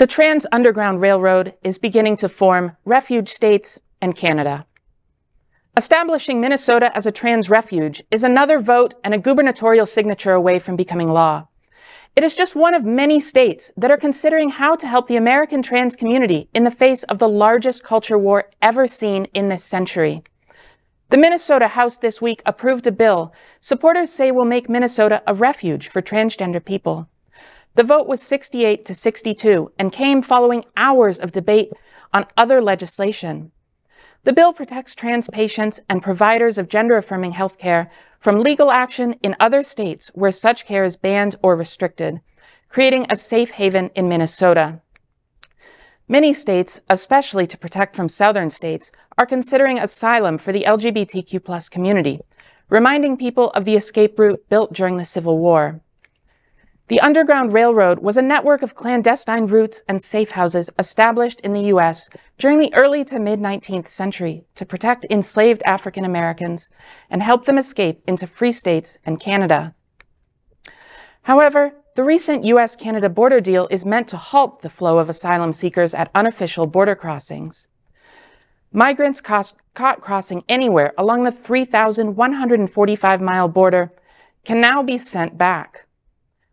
The Trans Underground Railroad is beginning to form refuge states and Canada. Establishing Minnesota as a trans refuge is another vote and a gubernatorial signature away from becoming law. It is just one of many states that are considering how to help the American trans community in the face of the largest culture war ever seen in this century. The Minnesota House this week approved a bill supporters say will make Minnesota a refuge for transgender people. The vote was 68 to 62 and came following hours of debate on other legislation. The bill protects trans patients and providers of gender-affirming health care from legal action in other states where such care is banned or restricted, creating a safe haven in Minnesota. Many states, especially to protect from southern states, are considering asylum for the LGBTQ+ community, reminding people of the escape route built during the Civil War. The Underground Railroad was a network of clandestine routes and safe houses established in the U.S. during the early to mid-19th century to protect enslaved African Americans and help them escape into free states and Canada. However, the recent U.S.-Canada border deal is meant to halt the flow of asylum seekers at unofficial border crossings. Migrants caught crossing anywhere along the 3,145-mile border can now be sent back.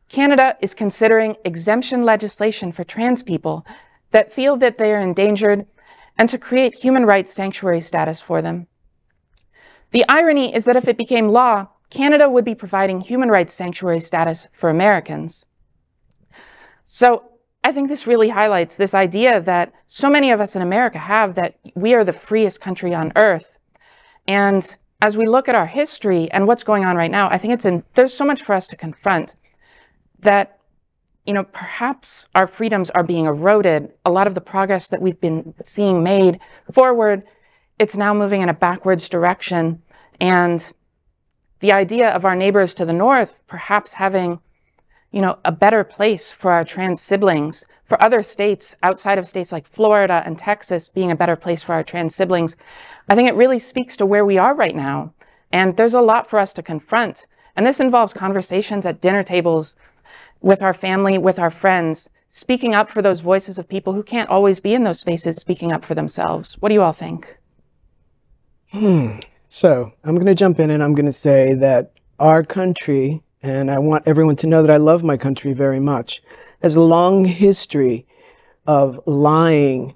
Canada is considering exemption legislation for trans people that feel that they are endangered and to create human rights sanctuary status for them. The irony is that if it became law, Canada would be providing human rights sanctuary status for Americans. So I think this really highlights this idea that so many of us in America have that we are the freest country on earth. And as we look at our history and what's going on right now, I think there's so much for us to confront that, perhaps our freedoms are being eroded. A lot of the progress that we've been seeing made forward, it's now moving in a backwards direction. And the idea of our neighbors to the north perhaps having, a better place for our trans siblings, for other states outside of states like Florida and Texas being a better place for our trans siblings, I think it really speaks to where we are right now. And there's a lot for us to confront. And this involves conversations at dinner tables with our family, with our friends, speaking up for those voices of people who can't always be in those spaces, speaking up for themselves. What do you all think? So I'm going to jump in and I'm going to say that our country, and I want everyone to know that I love my country very much, has a long history of lying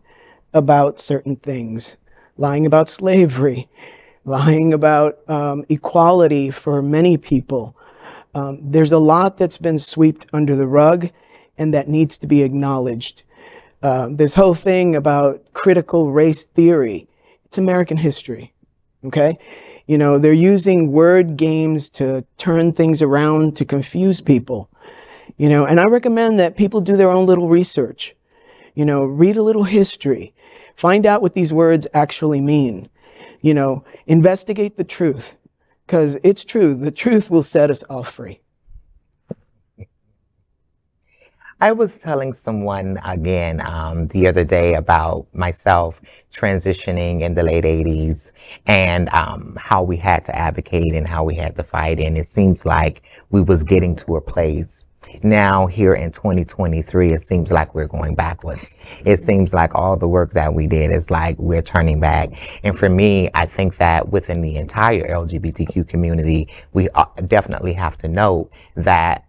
about certain things, lying about slavery, lying about equality for many people. There's a lot that's been swept under the rug and that needs to be acknowledged. This whole thing about critical race theory, it's American history, okay? They're using word games to turn things around to confuse people, and I recommend that people do their own little research, read a little history, find out what these words actually mean, investigate the truth. Because it's true. The truth will set us all free. I was telling someone again the other day about myself transitioning in the late 80s and how we had to advocate and how we had to fight. And it seems like we was getting to a place. Now here in 2023, it seems like we're going backwards. It seems like all the work that we did is like we're turning back. And for me, I think that within the entire LGBTQ community, we definitely have to note that,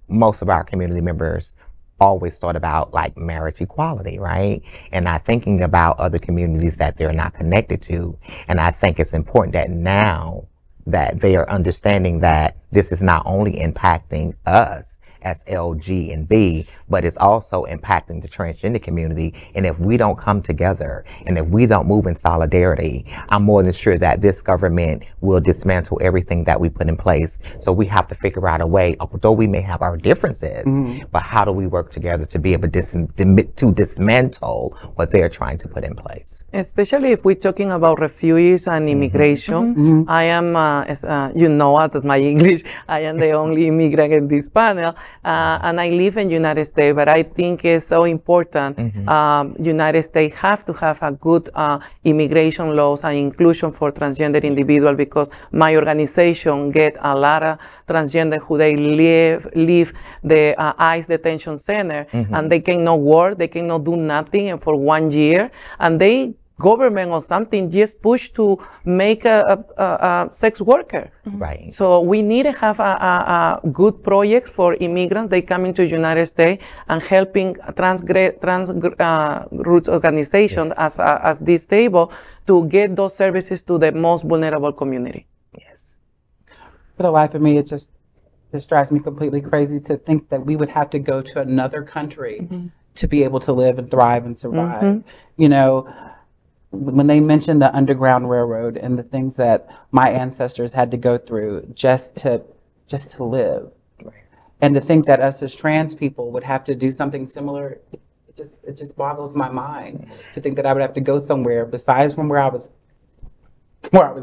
most of our community members always thought about like marriage equality, right? And not thinking about other communities that they're not connected to. And I think it's important that now that they are understanding that this is not only impacting us as LG and B, but it's also impacting the transgender community. And if we don't come together and if we don't move in solidarity, I'm more than sure that this government will dismantle everything that we put in place. So we have to figure out a way, although we may have our differences, but how do we work together to be able to dismantle what they're trying to put in place? Especially if we're talking about refugees and immigration. I am, that's my English, I am the only immigrant in this panel. and I live in United States, but I think it's so important. United States have to have a good immigration laws and inclusion for transgender individuals, because my organization get a lot of transgender who they leave the ICE detention center, and they cannot work, they cannot do nothing, and for 1 year, and they government or something just push to make a sex worker. Right. So we need to have a good project for immigrants. They come into United States and helping trans roots organization as this table to get those services to the most vulnerable community. Yes. For the life of me, it just drives me completely crazy to think that we would have to go to another country to be able to live and thrive and survive. You know, when they mentioned the Underground Railroad and the things that my ancestors had to go through just to live, and to think that us as trans people would have to do something similar, it just boggles my mind to think that I would have to go somewhere besides from where I was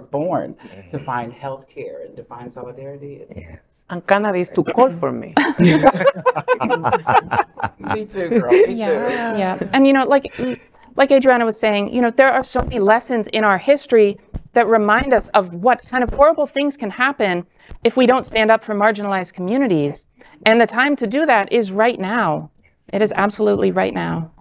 born to find health care and to find solidarity. Yes. And Canada is too cold for me. Me too, girl. Me too. Yeah. And you know, like Adriana was saying, you know, there are so many lessons in our history that remind us of what kind of horrible things can happen if we don't stand up for marginalized communities. And the time to do that is right now. It is absolutely right now.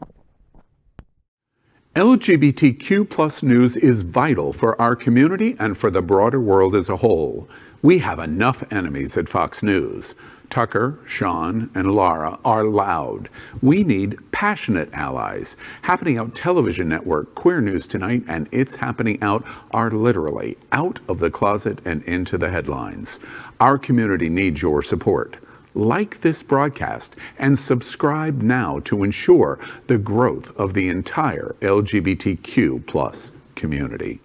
LGBTQ+ news is vital for our community and for the broader world as a whole. We have enough enemies at Fox News. Tucker, Sean, and Laura are loud. We need passionate allies. Happening Out television network, Queer News Tonight, and It's Happening Out are literally out of the closet and into the headlines. Our community needs your support. Like this broadcast and subscribe now to ensure the growth of the entire LGBTQ+ community.